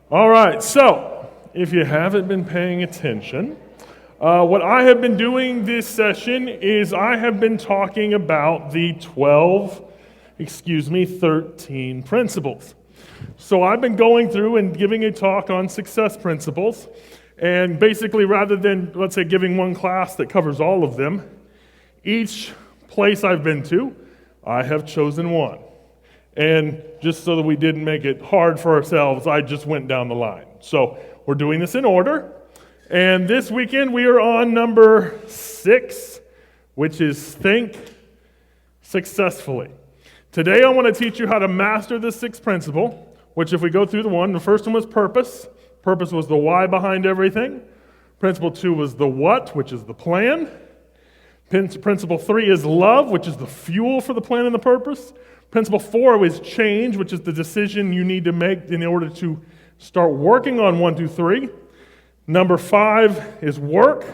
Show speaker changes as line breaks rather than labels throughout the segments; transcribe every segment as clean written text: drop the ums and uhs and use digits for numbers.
All right, so if you haven't been paying attention, what I have been doing this session is I have been talking about the 13 principles. So I've been going through and giving a talk on success principles, and basically rather than, let's say, giving one class that covers all of them, each place I've been to, I have chosen one. And just so that we didn't make it hard for ourselves, I just went down the line. So we're doing this in order. And this weekend we are on number 6, which is think successfully. Today I want to teach you how to master the 6th principle, which if we go through the first one was purpose. Purpose was the why behind everything. Principle 2 was the what, which is the plan. Principle 3 is love, which is the fuel for the plan and the purpose. Principle 4 is change, which is the decision you need to make in order to start working on 1, 2, 3. Number 5 is work,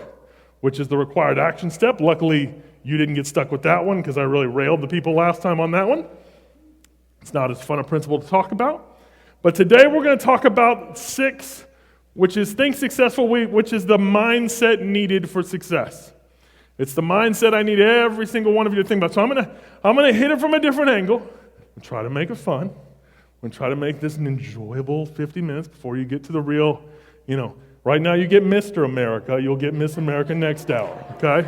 which is the required action step. Luckily, you didn't get stuck with that one because I really railed the people last time on that one. It's not as fun a principle to talk about. But today we're going to talk about 6, which is think successfully, which is the mindset needed for success. It's the mindset I need every single one of you to think about. So I'm gonna hit it from a different angle and try to make it fun. I'm gonna try to make this an enjoyable 50 minutes before you get to the real, right now you get Mr. America, you'll get Miss America next hour, okay?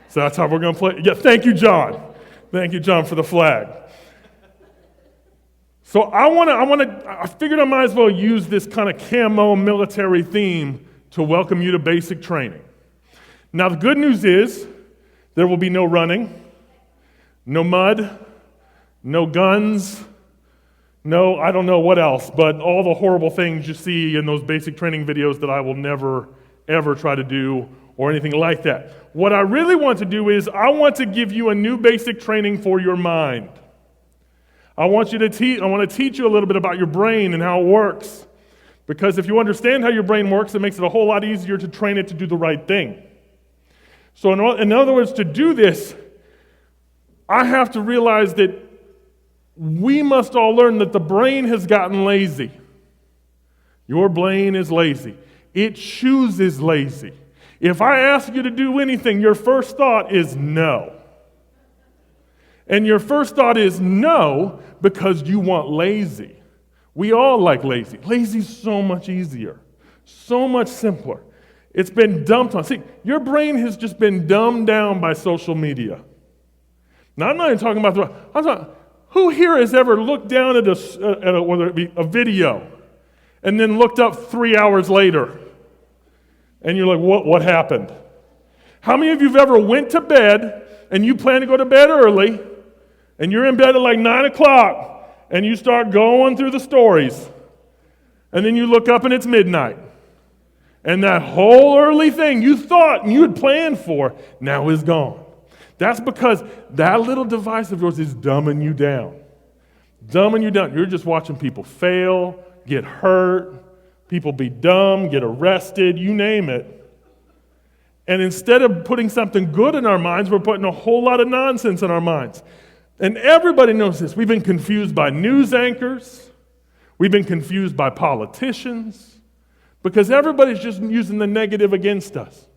So that's how we're gonna play. Yeah, thank you, John. Thank you, John, for the flag. So I figured I might as well use this kind of camo military theme to welcome you to basic training. Now, the good news is there will be no running, no mud, no guns, no, I don't know what else, but all the horrible things you see in those basic training videos that I will never, ever try to do or anything like that. What I really want to do is I want to give you a new basic training for your mind. I want to teach you a little bit about your brain and how it works. Because if you understand how your brain works, it makes it a whole lot easier to train it to do the right thing. So in other words, to do this, I have to realize that we must all learn that the brain has gotten lazy. Your brain is lazy. It chooses lazy. If I ask you to do anything, your first thought is no. And your first thought is no because you want lazy. We all like lazy. Lazy's so much easier, so much simpler. It's been dumped on. See, your brain has just been dumbed down by social media. Now, I'm not even talking about who here has ever looked down at whether it be a video and then looked up 3 hours later and you're like, what happened? How many of you have ever went to bed and you plan to go to bed early and you're in bed at like 9 o'clock and you start going through the stories and then you look up and it's midnight? And that whole early thing you thought and you had planned for now is gone. That's because that little device of yours is dumbing you down. Dumbing you down. You're just watching people fail, get hurt, people be dumb, get arrested, you name it. And instead of putting something good in our minds, we're putting a whole lot of nonsense in our minds. And everybody knows this. We've been confused by news anchors. We've been confused by politicians. Because everybody's just using the negative against us.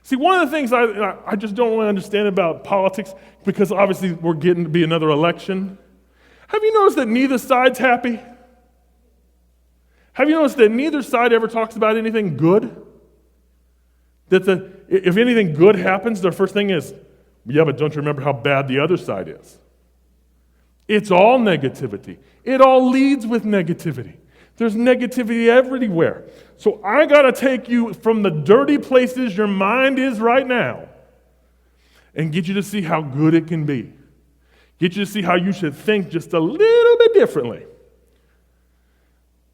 See, one of the things I just don't really understand about politics, because obviously we're getting to be another election. Have you noticed that neither side's happy? Have you noticed that neither side ever talks about anything good? That if anything good happens, their first thing is, yeah, but don't you remember how bad the other side is? It's all negativity. It all leads with negativity. There's negativity everywhere. So I got to take you from the dirty places your mind is right now and get you to see how good it can be. Get you to see how you should think just a little bit differently.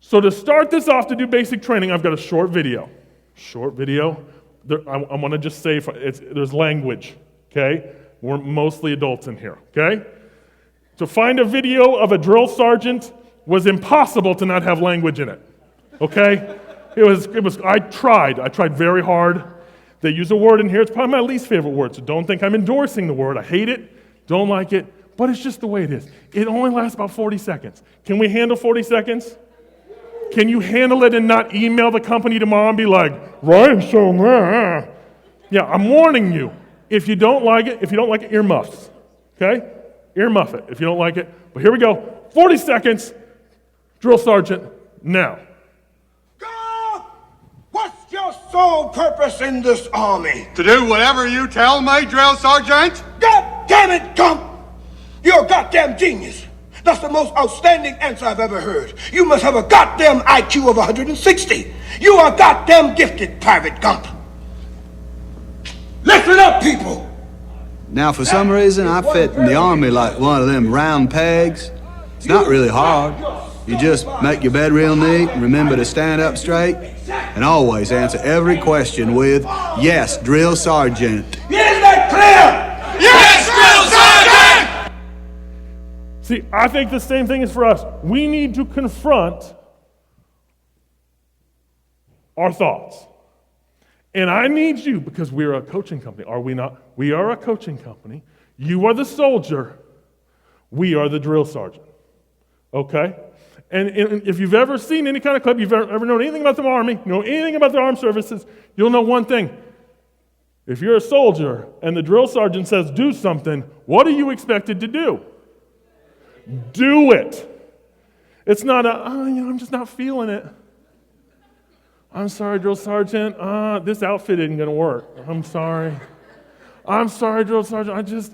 So to start this off, to do basic training, I've got a short video. I want to just say there's language, okay? We're mostly adults in here, okay? To find a video of a drill sergeant was impossible to not have language in it, okay? I tried very hard. They use a word in here. It's probably my least favorite word, so don't think I'm endorsing the word. I hate it, don't like it, but it's just the way it is. It only lasts about 40 seconds. Can we handle 40 seconds? Can you handle it and not email the company tomorrow and be like, right, so, yeah, I'm warning you. If you don't like it, earmuffs, okay? Earmuff it if you don't like it. But here we go. 40 seconds. Drill sergeant, now.
God, what's your sole purpose in this army?
To do whatever you tell me, drill sergeant.
God damn it, Gump! You're a goddamn genius. That's the most outstanding answer I've ever heard. You must have a goddamn IQ of 160. You are goddamn gifted, Private Gump. Listen up, people.
Now, for some reason, I fit in the army like one of them round pegs. It's not really hard. You just make your bed real neat and remember to stand up straight and always answer every question with, yes, drill sergeant.
Is that clear?
Yes, drill sergeant!
See, I think the same thing is for us. We need to confront our thoughts. And I need you, because we're a coaching company, are we not? We are a coaching company. You are the soldier. We are the drill sergeant. Okay? And if you've ever seen any kind of clip, you've ever known anything about the Army, know anything about the armed services, you'll know one thing. If you're a soldier and the drill sergeant says do something, what are you expected to do? Do it. It's not I'm just not feeling it. I'm sorry, drill sergeant. This outfit isn't going to work. I'm sorry. I'm sorry, drill sergeant. I just,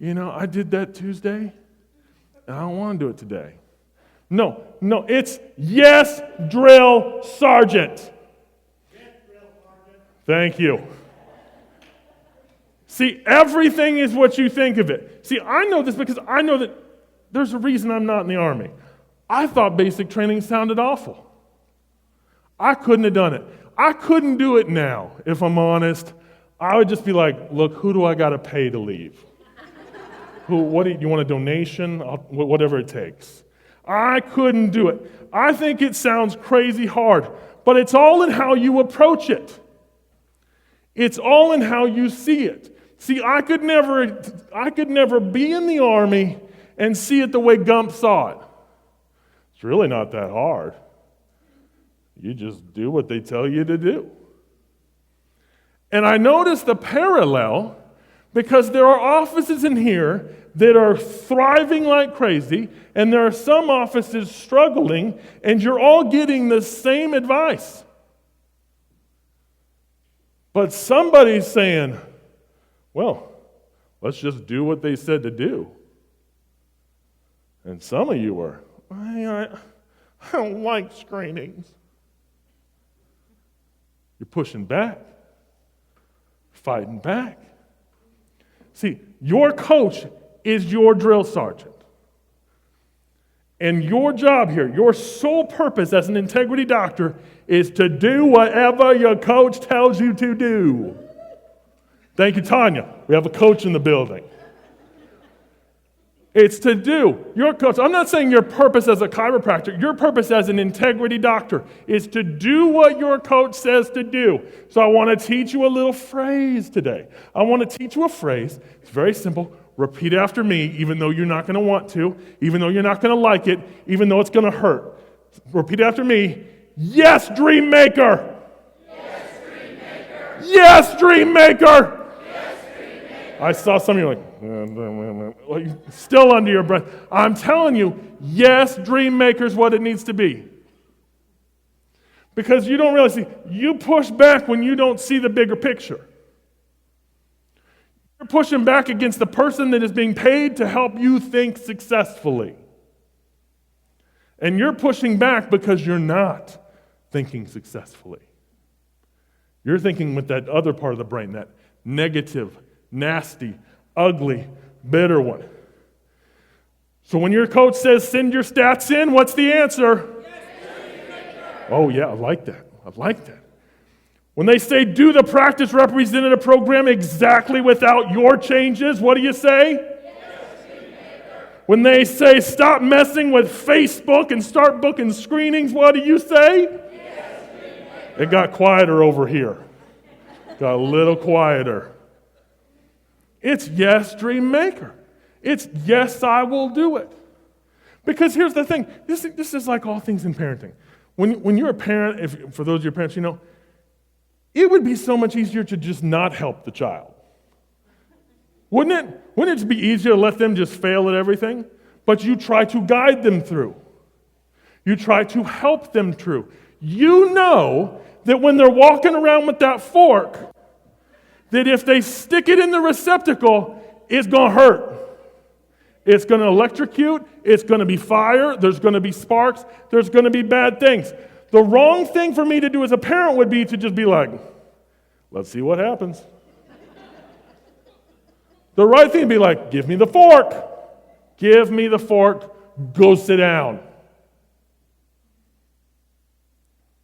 I did that Tuesday, and I don't want to do it today. No, it's yes, drill sergeant. Yes, drill sergeant. Thank you. See, everything is what you think of it. See, I know this because I know that there's a reason I'm not in the Army. I thought basic training sounded awful. I couldn't have done it. I couldn't do it now, if I'm honest. I would just be like, look, who do I got to pay to leave? What do you want a donation? Whatever it takes. I couldn't do it. I think it sounds crazy hard, but it's all in how you approach it. It's all in how you see it. See, I could never be in the Army and see it the way Gump saw it. It's really not that hard. You just do what they tell you to do. And I noticed the parallel because there are offices in here that are thriving like crazy, and there are some offices struggling, and you're all getting the same advice. But somebody's saying, well, let's just do what they said to do. And some of you are, I don't like screenings. You're pushing back, fighting back. See, your coach is your drill sergeant. And your job here, your sole purpose as an integrity doctor is to do whatever your coach tells you to do. Thank you, Tanya. We have a coach in the building. It's to do. Your coach, I'm not saying your purpose as a chiropractor, your purpose as an integrity doctor is to do what your coach says to do. So I want to teach you a little phrase today. I want to teach you a phrase. It's very simple. Repeat after me, even though you're not going to want to, even though you're not going to like it, even though it's going to hurt. Repeat after me. Yes, dream maker.
Yes, dream maker.
Yes, dream maker.
Yes, dream maker.
I saw some of you like, still under your breath. I'm telling you, yes, dream maker is what it needs to be. Because you don't realize, you push back when you don't see the bigger picture. You're pushing back against the person that is being paid to help you think successfully. And you're pushing back because you're not thinking successfully. You're thinking with that other part of the brain, that negative, nasty, ugly, bitter one. So when your coach says, send your stats in, what's the answer? Oh yeah, I like that. When they say, do the practice representative program exactly without your changes, what do you say? When they say, stop messing with Facebook and start booking screenings, what do you say? It got quieter over here. Got a little quieter. It's yes, dream maker. It's yes, I will do it. Because here's the thing, this is like all things in parenting. When you're a parent, for those of your parents, it would be so much easier to just not help the child. Wouldn't it? Wouldn't it be easier to let them just fail at everything? But you try to guide them through. You try to help them through. You know that when they're walking around with that fork, that if they stick it in the receptacle, it's going to hurt. It's going to electrocute. It's going to be fire. There's going to be sparks. There's going to be bad things. The wrong thing for me to do as a parent would be to just be like, let's see what happens. The right thing would be like, give me the fork. Give me the fork. Go sit down.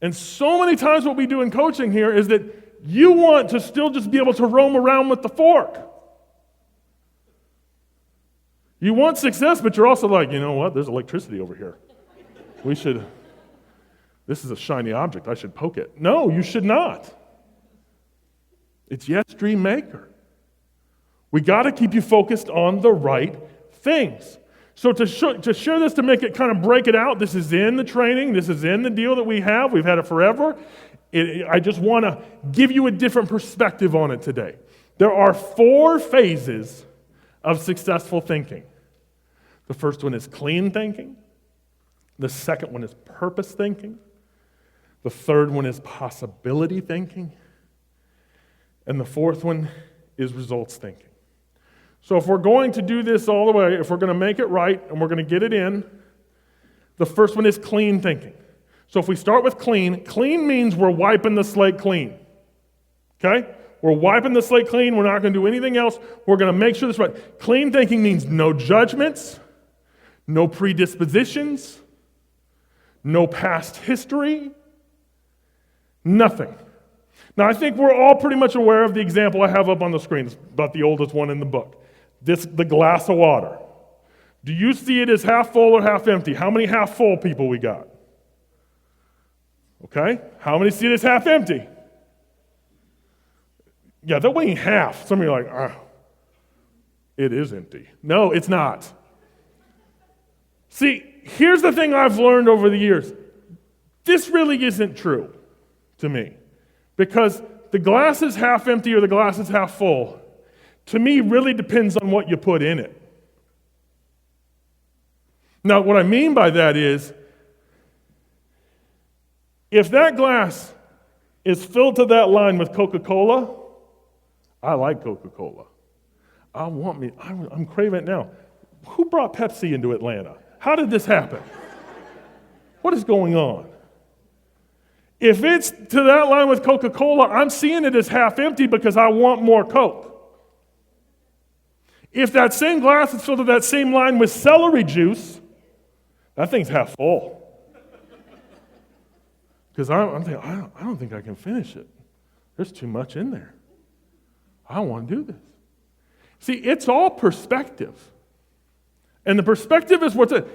And so many times what we do in coaching here is that you want to still just be able to roam around with the fork. You want success, but you're also like, you know what? There's electricity over here. This is a shiny object. I should poke it. No, you should not. It's yes, dream maker. We got to keep you focused on the right things. So to share this, to make it kind of break it out, this is in the training. This is in the deal that we have. We've had it forever. I just want to give you a different perspective on it today. There are 4 phases of successful thinking. The first one is clean thinking. The second one is purpose thinking. The third one is possibility thinking. And the fourth one is results thinking. So if we're going to do this all the way, if we're going to make it right and we're going to get it in, the first one is clean thinking. So if we start with clean means we're wiping the slate clean. Okay? We're wiping the slate clean. We're not going to do anything else. We're going to make sure this is right. Clean thinking means no judgments, no predispositions, no past history, nothing. Now, I think we're all pretty much aware of the example I have up on the screen. It's about the oldest one in the book. The glass of water. Do you see it as half full or half empty? How many half full people we got? Okay? How many see it as half empty? Yeah, they're weighing half. Some of you are like, it is empty. No, it's not. See, here's the thing I've learned over the years. This really isn't true to me. Because the glass is half empty or the glass is half full, to me, really depends on what you put in it. Now, what I mean by that is, if that glass is filled to that line with Coca-Cola, I like Coca-Cola. I'm craving it now. Who brought Pepsi into Atlanta? How did this happen? What is going on? If it's to that line with Coca-Cola, I'm seeing it as half empty because I want more Coke. If that same glass is filled to that same line with celery juice, that thing's half full. Because I'm thinking, I don't think I can finish it. There's too much in there. I don't want to do this. See, it's all perspective. And the perspective is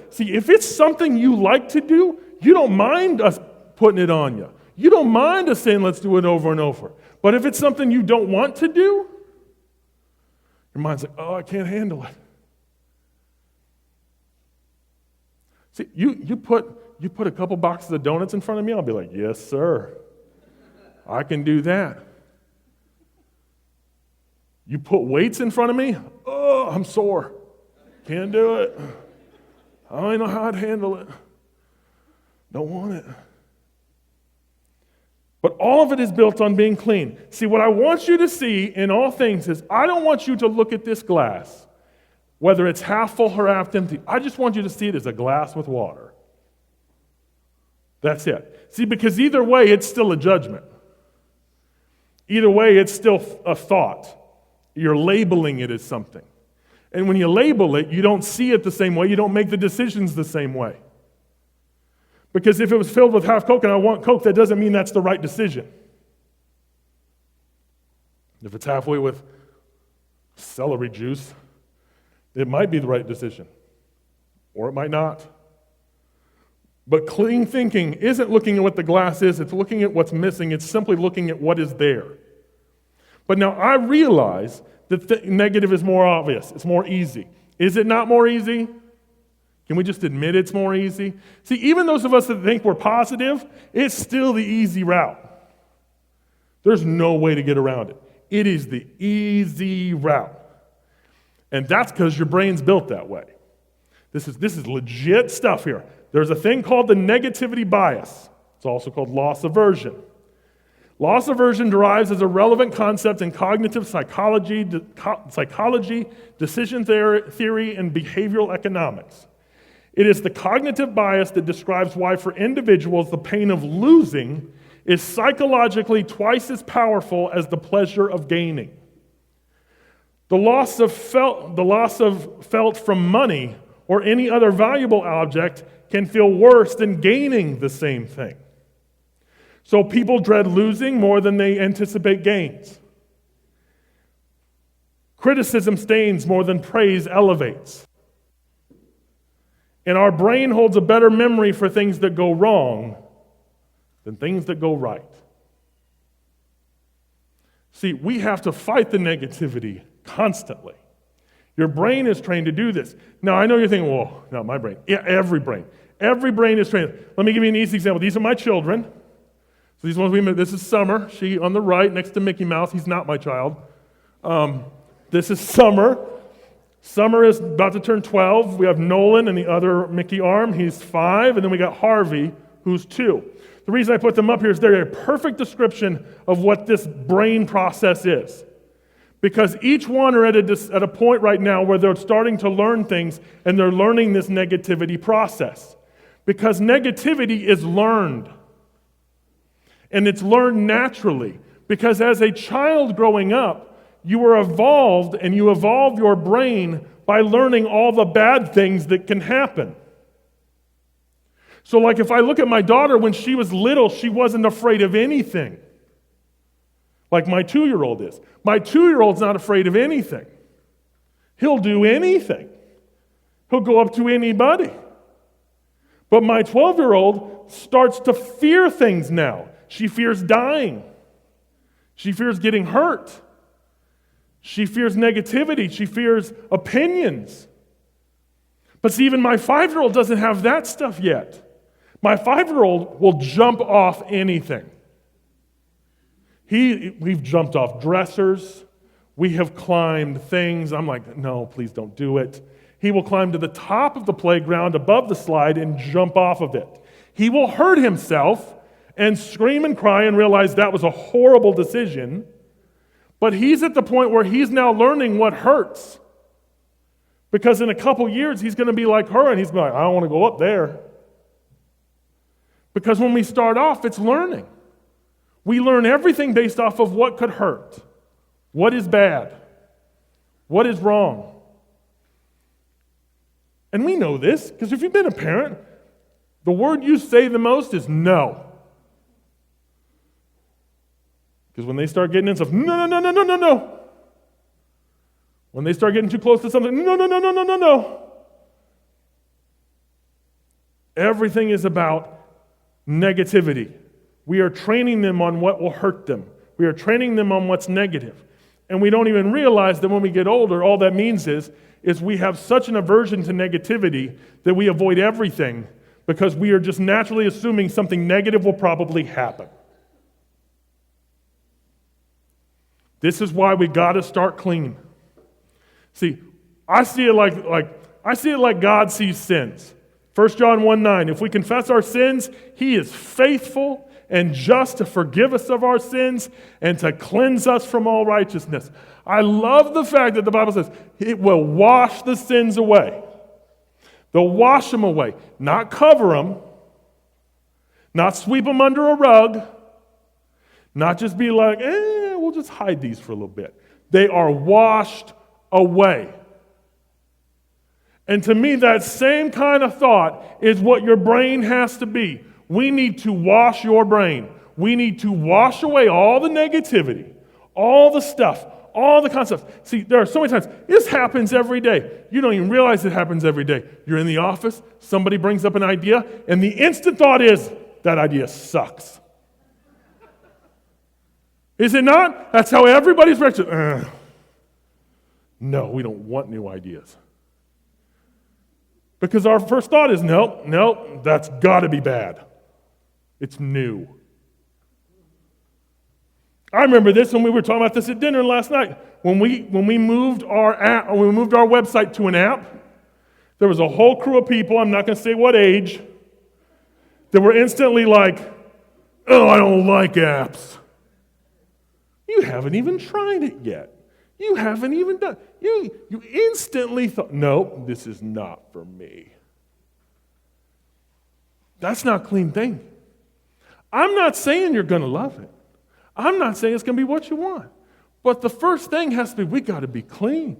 see, if it's something you like to do, you don't mind us putting it on you. You don't mind us saying, let's do it over and over. But if it's something you don't want to do, your mind's like, I can't handle it. See, you put a couple boxes of donuts in front of me, I'll be like, yes, sir. I can do that. You put weights in front of me, I'm sore. Can't do it. I don't know how I'd handle it. Don't want it. But all of it is built on being clean. See, what I want you to see in all things is I don't want you to look at this glass, whether it's half full or half empty. I just want you to see it as a glass with water. That's it. See, because either way, it's still a judgment. Either way, it's still a thought. You're labeling it as something. And when you label it, you don't see it the same way. You don't make the decisions the same way. Because if it was filled with half Coke and I want Coke, that doesn't mean that's the right decision. If it's halfway with celery juice, it might be the right decision. Or it might not. But clean thinking isn't looking at what the glass is, it's looking at what's missing, it's simply looking at what is there. But now I realize that the negative is more obvious, it's more easy. Is it not more easy? Can we just admit it's more easy? See, even those of us that think we're positive, it's still the easy route. There's no way to get around it. It is the easy route. And that's because your brain's built that way. This is legit stuff here. There's a thing called the negativity bias. It's also called loss aversion. Loss aversion derives as a relevant concept in cognitive psychology, decision theory, and behavioral economics. It is the cognitive bias that describes why for individuals the pain of losing is psychologically twice as powerful as the pleasure of gaining. The loss of felt from money or any other valuable object can feel worse than gaining the same thing. So people dread losing more than they anticipate gains. Criticism stains more than praise elevates. And our brain holds a better memory for things that go wrong than things that go right. See, we have to fight the negativity constantly. Your brain is trained to do this. Now, I know you're thinking, well, not my brain. Yeah, every brain. Every brain is trained. Let me give you an easy example. These are my children. So these ones we met. This is Summer. She on the right next to Mickey Mouse. He's not my child. This is Summer. Summer is about to turn 12. We have Nolan in the other Mickey arm. He's 5. And then we got Harvey, who's 2. The reason I put them up here is they're a perfect description of what this brain process is. Because each one are at a point right now where they're starting to learn things and they're learning this negativity process. Because negativity is learned. And it's learned naturally. Because as a child growing up, you were evolved and you evolve your brain by learning all the bad things that can happen. So like if I look at my daughter, when she was little, she wasn't afraid of anything. Like my 2-year-old is. My 2-year-old's not afraid of anything. He'll do anything. He'll go up to anybody. But my 12-year-old starts to fear things now. She fears dying. She fears getting hurt. She fears negativity. She fears opinions. But see, even my 5-year-old doesn't have that stuff yet. My 5-year-old will jump off anything. We've jumped off dressers. We have climbed things. I'm like, no, please don't do it. He will climb to the top of the playground above the slide and jump off of it. He will hurt himself and scream and cry and realize that was a horrible decision. But he's at the point where he's now learning what hurts. Because in a couple years, he's going to be like her, and he's like, I don't want to go up there. Because when we start off, it's learning. We learn everything based off of what could hurt. What is bad? What is wrong? And we know this, because if you've been a parent, the word you say the most is no. Because when they start getting into stuff, no. When they start getting too close to something, no. Everything is about negativity. We are training them on what will hurt them. We are training them on what's negative. And we don't even realize that when we get older, all that means is we have such an aversion to negativity that we avoid everything because we are just naturally assuming something negative will probably happen. This is why we got to start clean. See, I see it like God sees sins. 1 John 1:9, if we confess our sins, He is faithful and just to forgive us of our sins and to cleanse us from all righteousness. I love the fact that the Bible says it will wash the sins away. They'll wash them away, not cover them, not sweep them under a rug, not just be like, we'll just hide these for a little bit. They are washed away. And to me, that same kind of thought is what your brain has to be. We need to wash your brain. We need to wash away all the negativity, all the stuff, all the concepts. See, there are so many times, this happens every day. You don't even realize it happens every day. You're in the office, somebody brings up an idea, and the instant thought is, that idea sucks. Is it not? That's how everybody's reaction. No, we don't want new ideas. Because our first thought is, nope, that's got to be bad. It's new. I remember this when we were talking about this at dinner last night. When we moved our app, or we moved our website to an app, there was a whole crew of people, I'm not going to say what age, that were instantly like, oh, I don't like apps. You haven't even tried it yet. You haven't even done. You instantly thought, no, this is not for me. That's not clean thinking. I'm not saying you're going to love it. I'm not saying it's going to be what you want. But the first thing has to be, we got to be clean.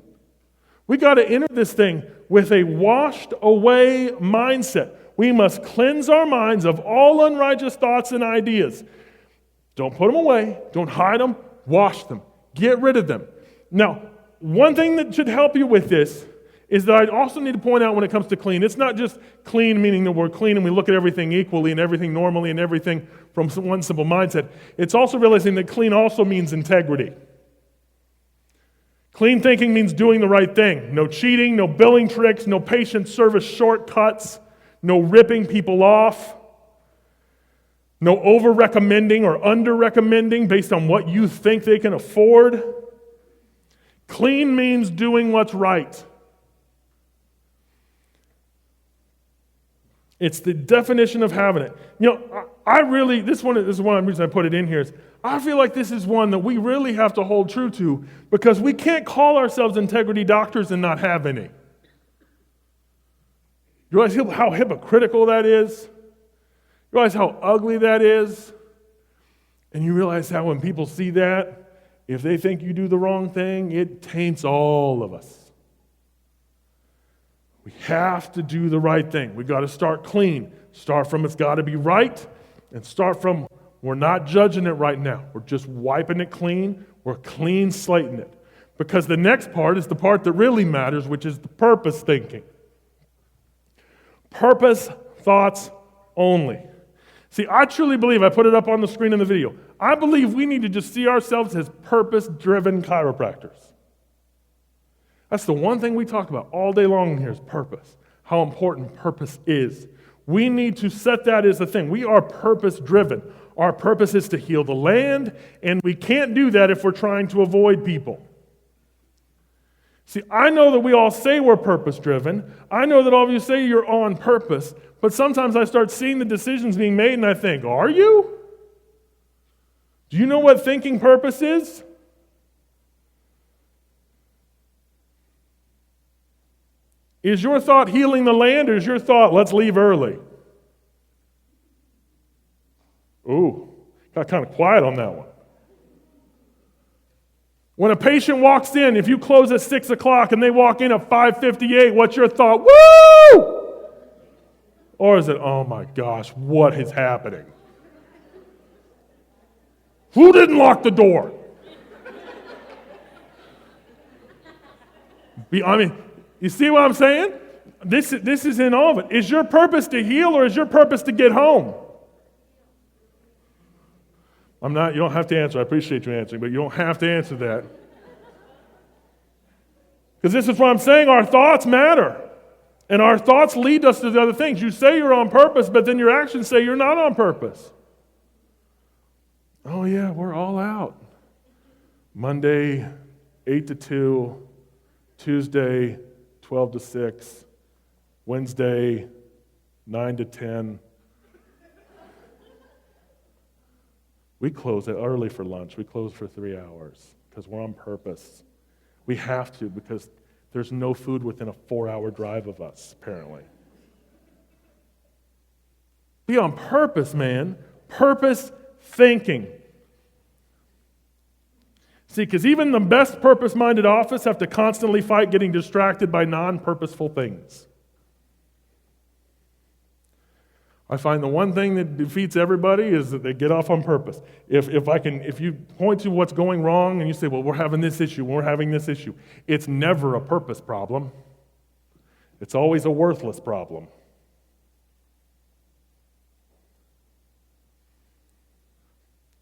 We got to enter this thing with a washed away mindset. We must cleanse our minds of all unrighteous thoughts and ideas. Don't put them away. Don't hide them. Wash them. Get rid of them. Now, one thing that should help you with this is that I also need to point out when it comes to clean, it's not just clean meaning that we're clean and we look at everything equally and everything normally and everything from one simple mindset. It's also realizing that clean also means integrity. Clean thinking means doing the right thing. No cheating, no billing tricks, no patient service shortcuts, no ripping people off, no over-recommending or under-recommending based on what you think they can afford. Clean means doing what's right. It's the definition of having it. This is one of the reasons I put it in here is I feel like this is one that we really have to hold true to because we can't call ourselves integrity doctors and not have any. You realize how hypocritical that is? You realize how ugly that is? And you realize how when people see that, if they think you do the wrong thing, it taints all of us. We have to do the right thing. We got to start clean. Start from it's got to be right, and start from we're not judging it right now. We're just wiping it clean. We're clean slating it. Because the next part is the part that really matters, which is the purpose thinking. Purpose thoughts only. See, I truly believe, I put it up on the screen in the video, I believe we need to just see ourselves as purpose-driven chiropractors. That's the one thing we talk about all day long here is purpose, how important purpose is. We need to set that as the thing. We are purpose-driven. Our purpose is to heal the land, and we can't do that if we're trying to avoid people. See, I know that we all say we're purpose-driven. I know that all of you say you're on purpose, but sometimes I start seeing the decisions being made, and I think, are you? Do you know what thinking purpose is? Is your thought healing the land, or is your thought, let's leave early? Ooh, got kind of quiet on that one. When a patient walks in, if you close at 6 o'clock and they walk in at 5:58, what's your thought? Woo! Or is it, oh my gosh, what is happening? Who didn't lock the door? I mean, you see what I'm saying? This is in all of it. Is your purpose to heal or is your purpose to get home? You don't have to answer. I appreciate you answering, but you don't have to answer that. Because this is what I'm saying. Our thoughts matter. And our thoughts lead us to the other things. You say you're on purpose, but then your actions say you're not on purpose. Oh yeah, we're all out. Monday, 8 to 2. Tuesday, 12 to 6. Wednesday, 9 to 10. We close it early for lunch. We close for 3 hours because we're on purpose. We have to because there's no food within a 4-hour drive of us, apparently. Be on purpose, man. Purpose thinking. See, because even the best purpose-minded office have to constantly fight getting distracted by non-purposeful things. I find the one thing that defeats everybody is that they get off on purpose. If you point to what's going wrong and you say, well, we're having this issue, it's never a purpose problem. It's always a worthless problem.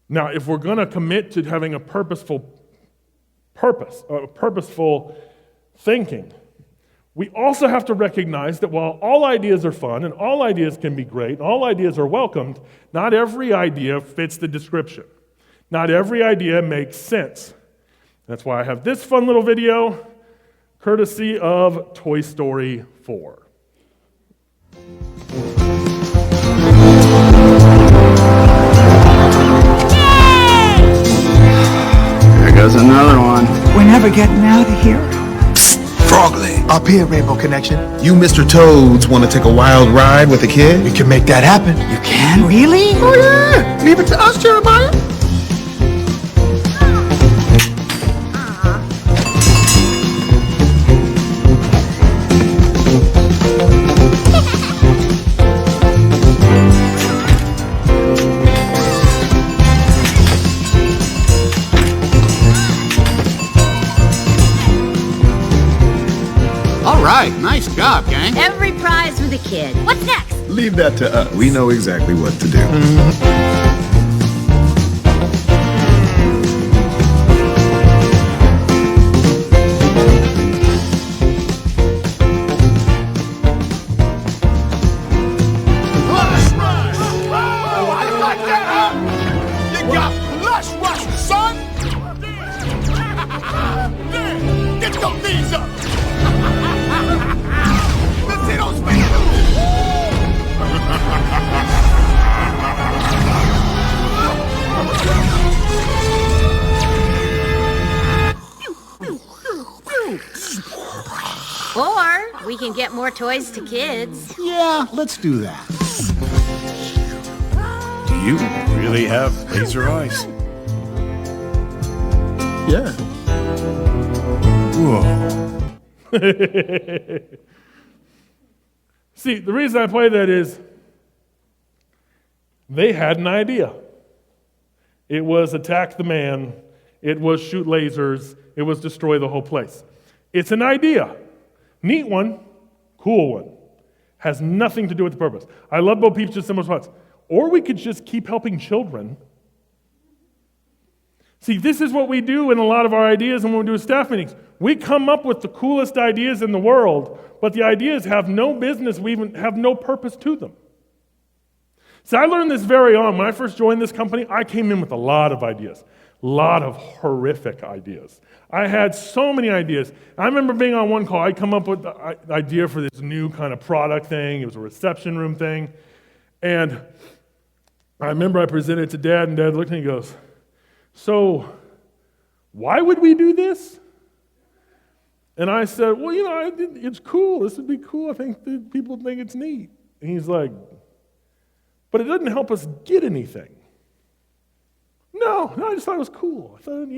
Now, if we're going to commit to having a purposeful thinking, We also have to recognize that while all ideas are fun and all ideas can be great and all ideas are welcomed, not every idea fits the description. Not every idea makes sense. That's why I have this fun little video, courtesy of Toy Story 4.
There goes another one.
We're never getting out of here.
Frogly.
Up here, Rainbow Connection.
You Mr. Toads want to take a wild ride with a kid?
We can make that happen.
You can? Really?
Oh yeah! Leave it to us, Jeremiah.
All right, nice job, gang.
Every prize for the kid. What's next?
Leave that to us. We know exactly what to do.
You got lush rush, son! Get your knees up! Let's see those
Or we can get more toys to kids.
Yeah, let's do that.
Do you really have laser eyes?
Yeah.
Whoa.
See, the reason I play that is they had an idea. It was attack the man. It was shoot lasers. It was destroy the whole place. It's an idea. Neat one, cool one. Has nothing to do with the purpose. I love Bo Peep's just simple response. Or we could just keep helping children. See, this is what we do in a lot of our ideas and when we do staff meetings. We come up with the coolest ideas in the world, but the ideas have no business, we even have no purpose to them. So I learned this very on. When I first joined this company, I came in with a lot of ideas. A lot of horrific ideas. I had so many ideas. I remember being on one call, I'd come up with the idea for this new kind of product thing. It was a reception room thing. And I remember I presented it to Dad, and Dad looked at me and goes, "So, why would we do this?" And I said, "Well, it's cool. This would be cool. I think that people think it's neat." And he's like, "But it doesn't help us get anything." No, I just thought it was cool. I thought,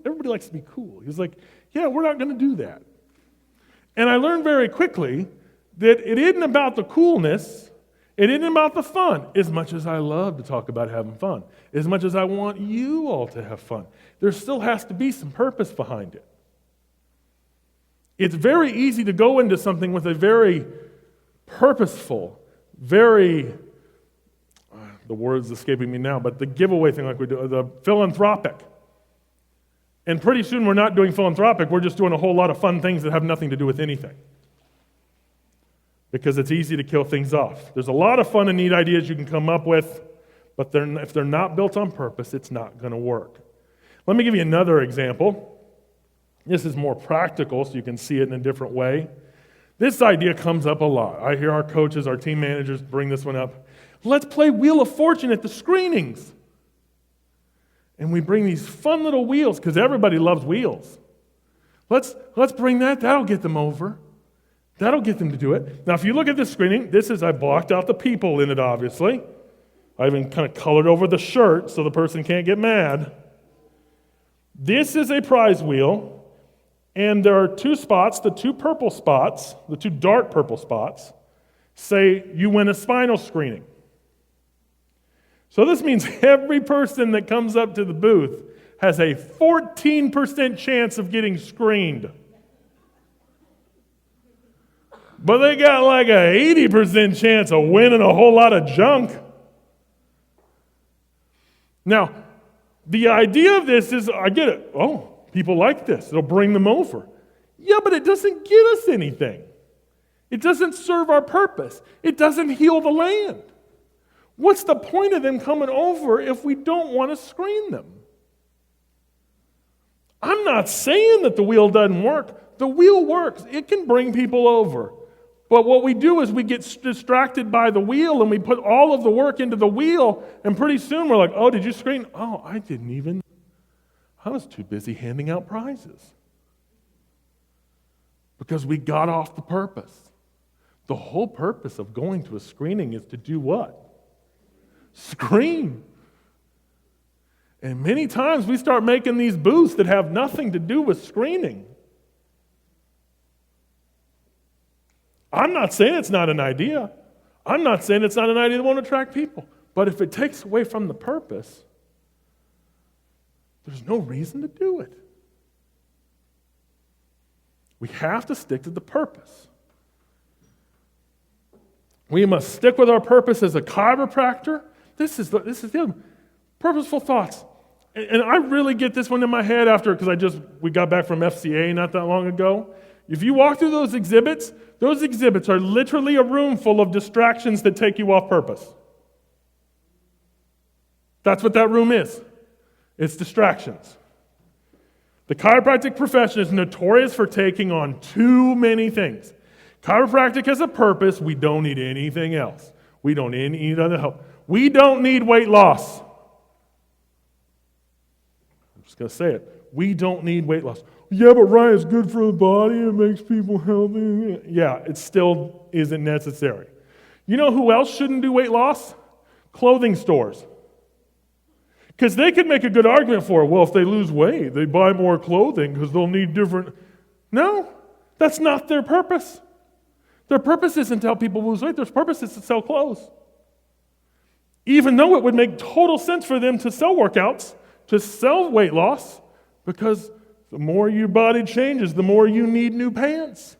everybody likes to be cool. He was like, "Yeah, we're not going to do that." And I learned very quickly that it isn't about the coolness. It isn't about the fun. As much as I love to talk about having fun, as much as I want you all to have fun, there still has to be some purpose behind it. It's very easy to go into something with a very purposeful, very, the word's escaping me now, but the giveaway thing like we do, the philanthropic. And pretty soon we're not doing philanthropic, we're just doing a whole lot of fun things that have nothing to do with anything. Because it's easy to kill things off. There's a lot of fun and neat ideas you can come up with, but if they're not built on purpose, it's not going to work. Let me give you another example. This is more practical, so you can see it in a different way. This idea comes up a lot. I hear our coaches, our team managers bring this one up. Let's play Wheel of Fortune at the screenings. And we bring these fun little wheels, because everybody loves wheels. Let's bring that. That'll get them over. That'll get them to do it. Now, if you look at this screening, I blocked out the people in it, obviously. I even kind of colored over the shirt so the person can't get mad. This is a prize wheel, and there are two spots, the two purple spots, the two dark purple spots, say you win a spinal screening. So this means every person that comes up to the booth has a 14% chance of getting screened. But they got like a 80% chance of winning a whole lot of junk. Now, the idea of this is, I get it. Oh, people like this. It'll bring them over. Yeah, but it doesn't get us anything. It doesn't serve our purpose. It doesn't heal the land. What's the point of them coming over if we don't want to screen them? I'm not saying that the wheel doesn't work. The wheel works. It can bring people over. But what we do is we get distracted by the wheel and we put all of the work into the wheel, and pretty soon we're like, oh, did you screen? Oh, I was too busy handing out prizes. Because we got off the purpose. The whole purpose of going to a screening is to do what? Screen. And many times we start making these booths that have nothing to do with screening. I'm not saying it's not an idea. I'm not saying it's not an idea that won't attract people. But if it takes away from the purpose, there's no reason to do it. We have to stick to the purpose. We must stick with our purpose as a chiropractor. This is the purposeful thoughts. And I really get this one in my head because we got back from FCA not that long ago. If you walk through those exhibits are literally a room full of distractions that take you off purpose. That's what that room is. It's distractions. The chiropractic profession is notorious for taking on too many things. Chiropractic has a purpose. We don't need anything else. We don't need any other help. We don't need weight loss. I'm just going to say it. We don't need weight loss. Yeah, but Ryan, it's good for the body. It makes people healthy. Yeah, it still isn't necessary. You know who else shouldn't do weight loss? Clothing stores. Because they could make a good argument for it. Well, if they lose weight, they buy more clothing because they'll need different. No, that's not their purpose. Their purpose isn't to help people lose weight. Their purpose is to sell clothes. Even though it would make total sense for them to sell workouts, to sell weight loss, because the more your body changes, the more you need new pants.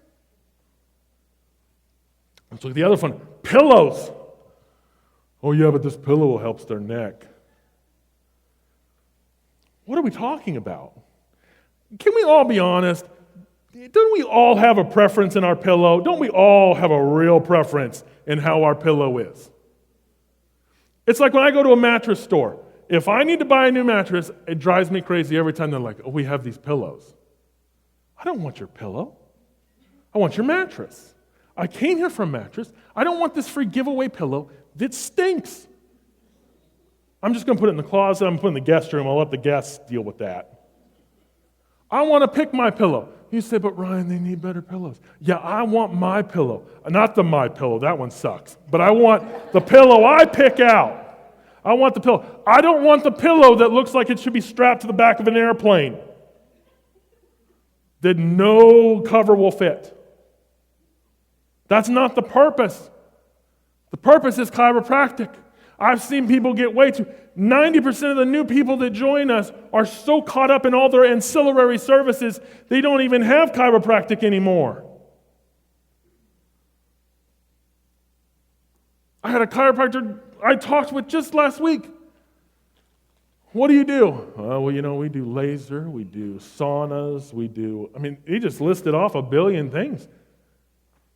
Let's look at the other one. Pillows. Oh yeah, but this pillow helps their neck. What are we talking about? Can we all be honest? Don't we all have a preference in our pillow? Don't we all have a real preference in how our pillow is? It's like when I go to a mattress store. If I need to buy a new mattress, it drives me crazy every time they're like, oh, we have these pillows. I don't want your pillow. I want your mattress. I came here for a mattress. I don't want this free giveaway pillow that stinks. I'm just going to put it in the closet. I'm going to put it in the guest room. I'll let the guests deal with that. I want to pick my pillow. You say, but Ryan, they need better pillows. Yeah, I want my pillow. Not the my pillow. That one sucks. But I want the pillow I pick out. I want the pillow. I don't want the pillow that looks like it should be strapped to the back of an airplane, that no cover will fit. That's not the purpose. The purpose is chiropractic. I've seen people get way too... 90% of the new people that join us are so caught up in all their ancillary services, they don't even have chiropractic anymore. I had a chiropractor I talked with just last week. What do you do? Well, we do laser, we do saunas, he just listed off a billion things.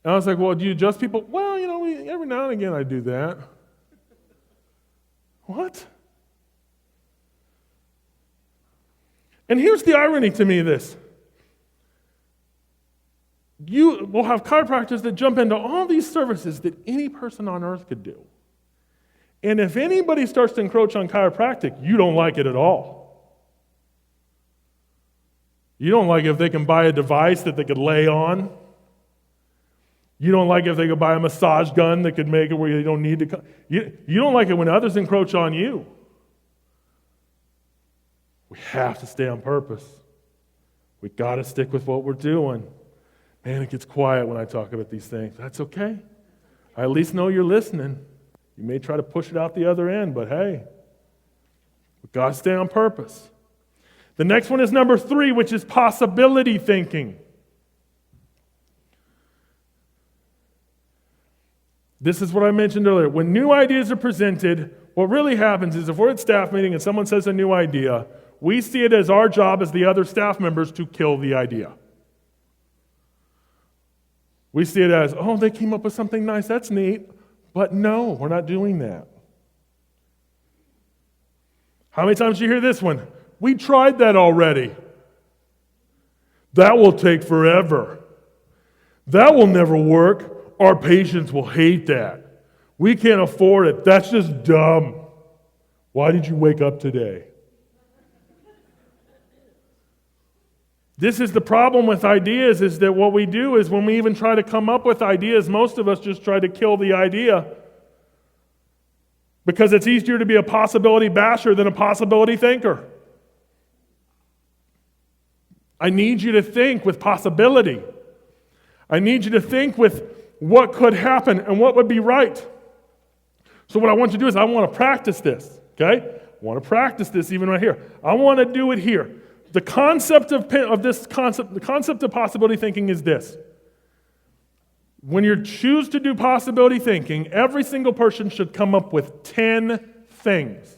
And I was like, well, do you adjust people? Well, every now and again I do that. What? And here's the irony to me of this. You will have chiropractors that jump into all these services that any person on earth could do. And if anybody starts to encroach on chiropractic, you don't like it at all. You don't like if they can buy a device that they could lay on. You don't like if they could buy a massage gun that could make it where you don't need to... You don't like it when others encroach on you. We have to stay on purpose. We got to stick with what we're doing. Man, it gets quiet when I talk about these things. That's okay. I at least know you're listening. You may try to push it out the other end, but hey, we've got to stay on purpose. The next one is number 3, which is possibility thinking. This is what I mentioned earlier. When new ideas are presented, what really happens is if we're at staff meeting and someone says a new idea, we see it as our job as the other staff members to kill the idea. We see it as, oh, they came up with something nice, that's neat. But no, we're not doing that. How many times do you hear this one? We tried that already. That will take forever. That will never work. Our patients will hate that. We can't afford it. That's just dumb. Why did you wake up today? This is the problem with ideas, is that what we do is when we even try to come up with ideas, most of us just try to kill the idea because it's easier to be a possibility basher than a possibility thinker. I need you to think with possibility. I need you to think with what could happen and what would be right. So what I want you to do is I want to practice this, okay? I want to practice this even right here. I want to do it here. The concept of possibility thinking is this. When you choose to do possibility thinking, every single person should come up with 10 things,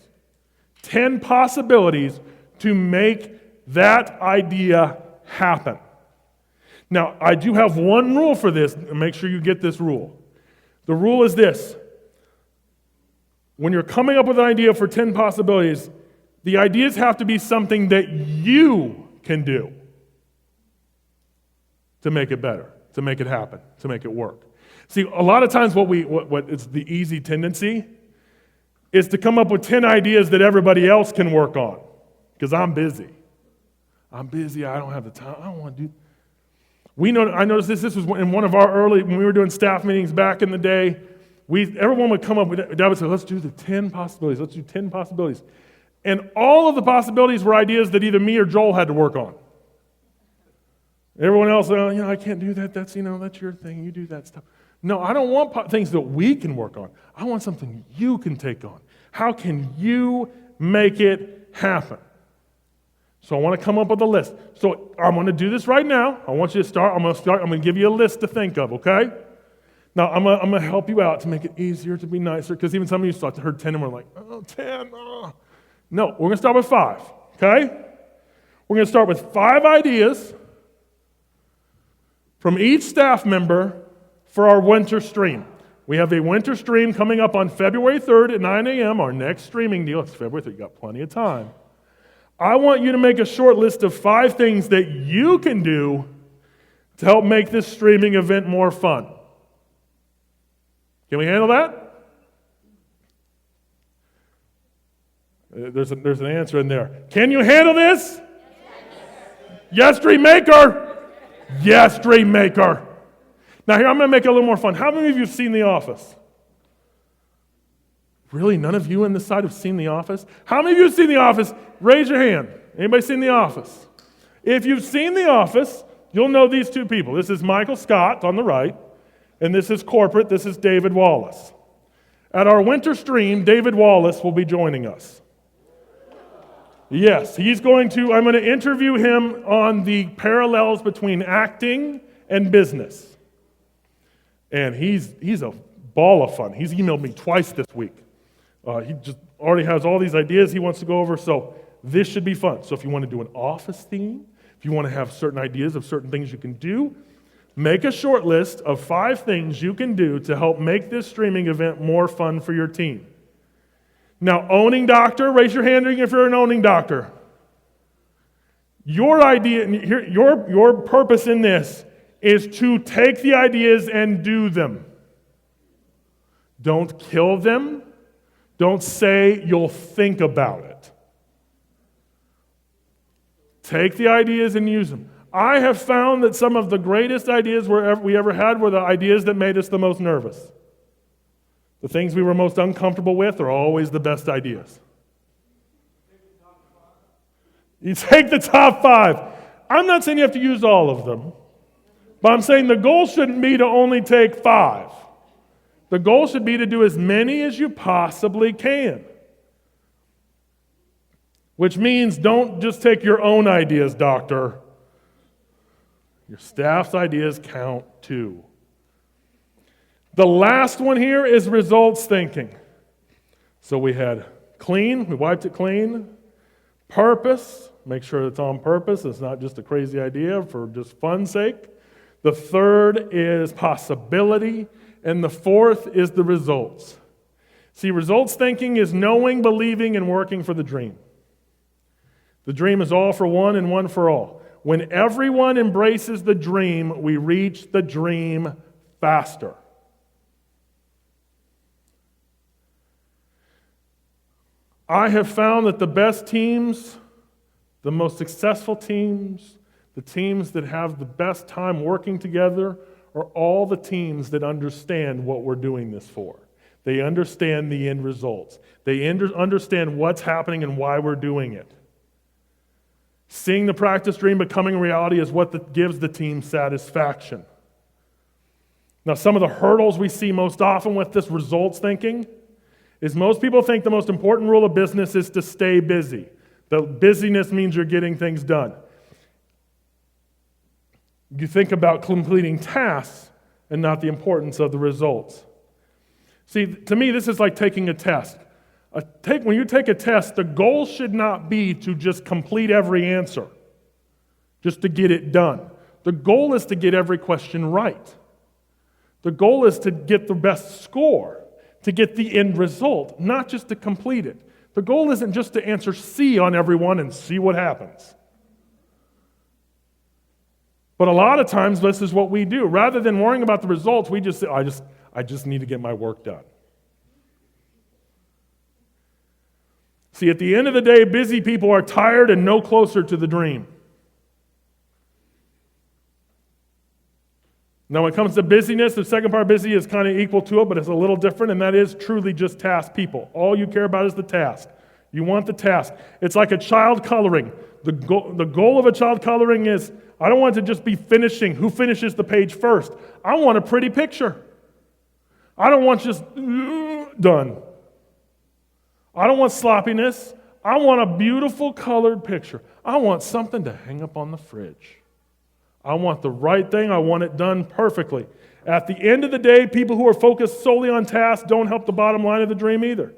10 possibilities to make that idea happen. Now, I do have one rule for this, and make sure you get this rule. The rule is this. When you're coming up with an idea for 10 possibilities, the ideas have to be something that you can do to make it better, to make it happen, to make it work. See, a lot of times what is the easy tendency is to come up with 10 ideas that everybody else can work on because I'm busy. I don't have the time, I don't want to do. I noticed this was in one of our early, when we were doing staff meetings back in the day, everyone would come up with, Dad would say, let's do the 10 possibilities, let's do 10 possibilities. And all of the possibilities were ideas that either me or Joel had to work on. Everyone else, I can't do that. That's your thing. You do that stuff. No, I don't want things that we can work on. I want something you can take on. How can you make it happen? So I want to come up with a list. So I'm going to do this right now. I want you to start. I'm going to give you a list to think of, okay? Now, I'm going to help you out to make it easier, to be nicer, because even some of you heard 10 and were like, 10, No, we're going to start with 5, okay? We're going to start with 5 ideas from each staff member for our winter stream. We have a winter stream coming up on February 3rd at 9 a.m., our next streaming deal. It's February 3rd, you got plenty of time. I want you to make a short list of 5 things that you can do to help make this streaming event more fun. Can we handle that? There's an answer in there. Can you handle this? Yes, Dream Maker. Yes, Dream Maker. Now here, I'm going to make it a little more fun. How many of you have seen The Office? Really? None of you on this side have seen The Office? How many of you have seen The Office? Raise your hand. Anybody seen The Office? If you've seen The Office, you'll know these 2 people. This is Michael Scott on the right, and this is corporate. This is David Wallace. At our winter stream, David Wallace will be joining us. Yes, I'm going to interview him on the parallels between acting and business. And he's a ball of fun. He's emailed me twice this week. He just already has all these ideas he wants to go over, so this should be fun. So if you want to do an office theme, if you want to have certain ideas of certain things you can do, make a short list of 5 things you can do to help make this streaming event more fun for your team. Now, owning doctor, raise your hand if you're an owning doctor. Your idea, your purpose in this is to take the ideas and do them. Don't kill them. Don't say you'll think about it. Take the ideas and use them. I have found that some of the greatest ideas we ever had were the ideas that made us the most nervous. The things we were most uncomfortable with are always the best ideas. You take the top 5. I'm not saying you have to use all of them, but I'm saying the goal shouldn't be to only take 5. The goal should be to do as many as you possibly can. Which means don't just take your own ideas, doctor. Your staff's ideas count too. The last one here is results thinking. So we had clean, we wiped it clean. Purpose, make sure it's on purpose. It's not just a crazy idea for just fun's sake. The third is possibility. And the fourth is the results. See, results thinking is knowing, believing, and working for the dream. The dream is all for one and one for all. When everyone embraces the dream, we reach the dream faster. I have found that the best teams, the most successful teams, the teams that have the best time working together are all the teams that understand what we're doing this for. They understand the end results. They understand what's happening and why we're doing it. Seeing the practice dream becoming reality is what gives the team satisfaction. Now, some of the hurdles we see most often with this results thinking is most people think the most important rule of business is to stay busy. The busyness means you're getting things done. You think about completing tasks and not the importance of the results. See, to me, this is like taking a test. When you take a test, the goal should not be to just complete every answer, just to get it done. The goal is to get every question right. The goal is to get the best score, to get the end result, not just to complete it. The goal isn't just to answer C on everyone and see what happens. But a lot of times, this is what we do. Rather than worrying about the results, we just say, I just need to get my work done. See, at the end of the day, busy people are tired and no closer to the dream. Now, when it comes to busyness, the second part, busy, is kind of equal to it, but it's a little different, and that is truly just task people. All you care about is the task. You want the task. It's like a child coloring. The goal of a child coloring is, I don't want it to just be finishing. Who finishes the page first? I want a pretty picture. I don't want just done. I don't want sloppiness. I want a beautiful colored picture. I want something to hang up on the fridge. I want the right thing. I want it done perfectly. At the end of the day, people who are focused solely on tasks don't help the bottom line of the dream either.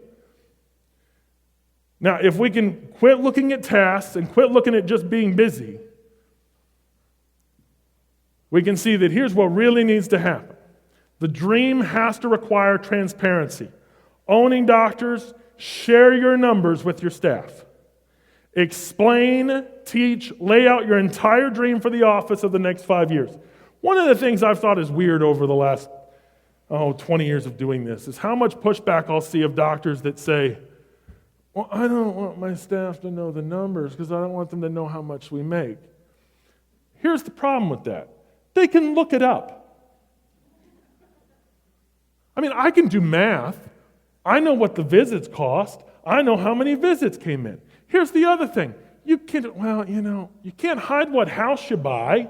Now, if we can quit looking at tasks and quit looking at just being busy, we can see that here's what really needs to happen. The dream has to require transparency. Owning doctors, share your numbers with your staff. Explain, teach, lay out your entire dream for the office of the next 5 years. One of the things I've thought is weird over the last 20 years of doing this is how much pushback I'll see of doctors that say, well, I don't want my staff to know the numbers because I don't want them to know how much we make. Here's the problem with that. They can look it up. I mean, I can do math. I know what the visits cost. I know how many visits came in. Here's the other thing. You can't hide what house you buy.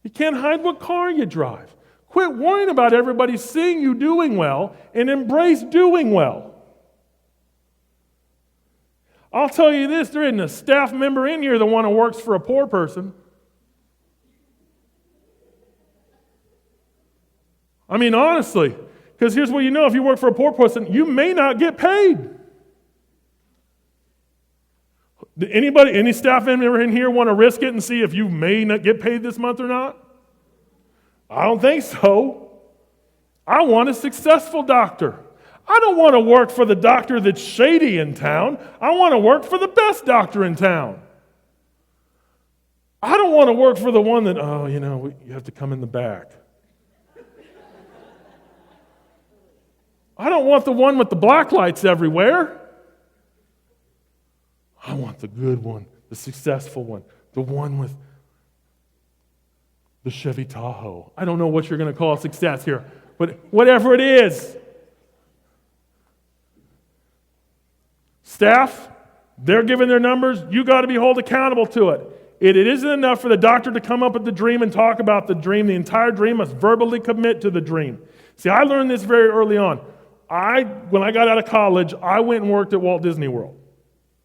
You can't hide what car you drive. Quit worrying about everybody seeing you doing well and embrace doing well. I'll tell you this, there isn't a staff member in here that works for a poor person. I mean, honestly, because here's what you know, if you work for a poor person, you may not get paid. Any staff member in here want to risk it and see if you may not get paid this month or not? I don't think so. I want a successful doctor. I don't want to work for the doctor that's shady in town. I want to work for the best doctor in town. I don't want to work for the one that, you have to come in the back. I don't want the one with the black lights everywhere. I want the good one, the successful one, the one with the Chevy Tahoe. I don't know what you're going to call success here, but whatever it is. Staff, they're giving their numbers. You got to be held accountable to it. It isn't enough for the doctor to come up with the dream and talk about the dream. The entire dream must verbally commit to the dream. See, I learned this very early on. When I got out of college, I went and worked at Walt Disney World.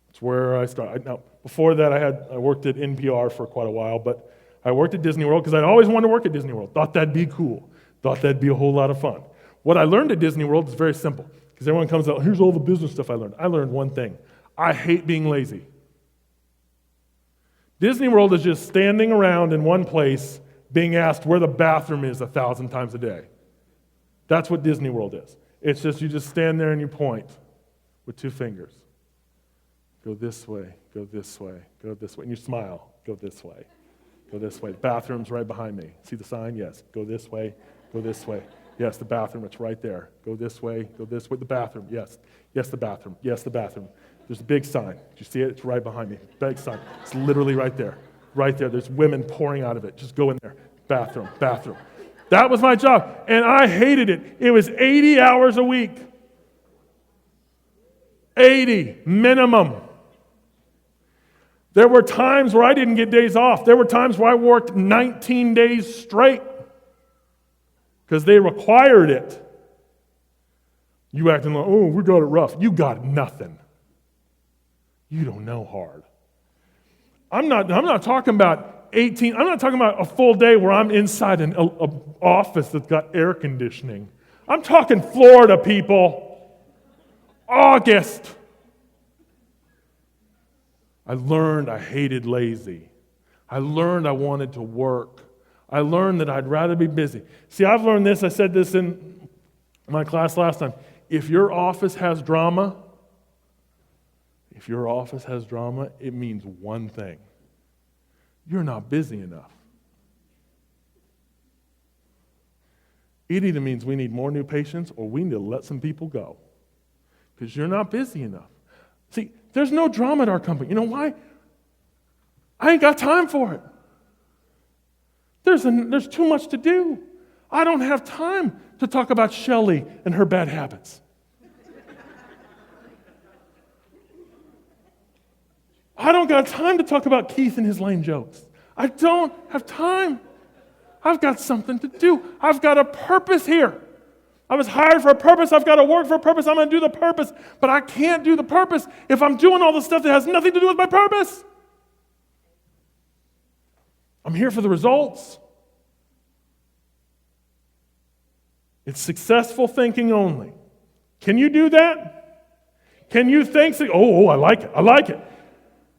That's where I started. Now, before that, I worked at NPR for quite a while, but I worked at Disney World because I'd always wanted to work at Disney World. Thought that'd be cool. Thought that'd be a whole lot of fun. What I learned at Disney World is very simple because everyone comes out, here's all the business stuff I learned. I learned one thing. I hate being lazy. Disney World is just standing around in one place, being asked where the bathroom is 1,000 times a day. That's what Disney World is. It's just you just stand there and you point with 2 fingers. Go this way, go this way, go this way. And you smile. Go this way, go this way. The bathroom's right behind me. See the sign? Yes. Go this way, go this way. Yes, the bathroom, it's right there. Go this way, the bathroom. Yes, yes, the bathroom. Yes, the bathroom. There's a big sign. Do you see it? It's right behind me. Big sign. It's literally right there. Right there. There's women pouring out of it. Just go in there. Bathroom, bathroom. That was my job, and I hated it. It was 80 hours a week. 80 minimum. There were times where I didn't get days off. There were times where I worked 19 days straight because they required it. You acting like, oh, we got it rough. You got nothing. You don't know hard. I'm not talking about 18. I'm not talking about a full day where I'm inside an office that's got air conditioning. I'm talking Florida, people. August. I learned I hated lazy. I learned I wanted to work. I learned that I'd rather be busy. See, I've learned this. I said this in my class last time. If your office has drama, it means one thing. You're not busy enough. It either means we need more new patients or we need to let some people go because you're not busy enough. See, there's no drama at our company. You know why? I ain't got time for it. There's too much to do. I don't have time to talk about Shelley and her bad habits. I don't got time to talk about Keith and his lame jokes. I don't have time. I've got something to do. I've got a purpose here. I was hired for a purpose. I've got to work for a purpose. I'm going to do the purpose. But I can't do the purpose if I'm doing all the stuff that has nothing to do with my purpose. I'm here for the results. It's successful thinking only. Can you do that? Can you think, I like it. I like it.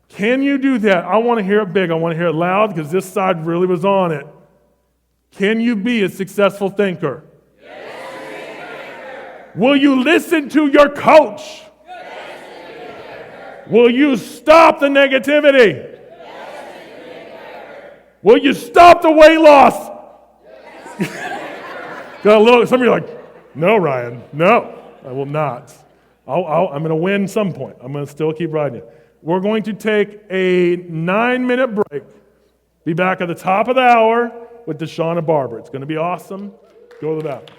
Can you do that? I want to hear it big. I want to hear it loud because this side really was on it. Can you be a successful thinker? Yes. Will you listen to your coach? Yes. Will you stop the negativity? Yes. Will you stop the weight loss? Yes. Some of you are like, no, Ryan, no, I will not. I'm going to win some point. I'm going to still keep riding it. We're going to take a 9-minute break. Be back at the top of the hour with Deshaun and Barbara. It's going to be awesome. Go to the bathroom.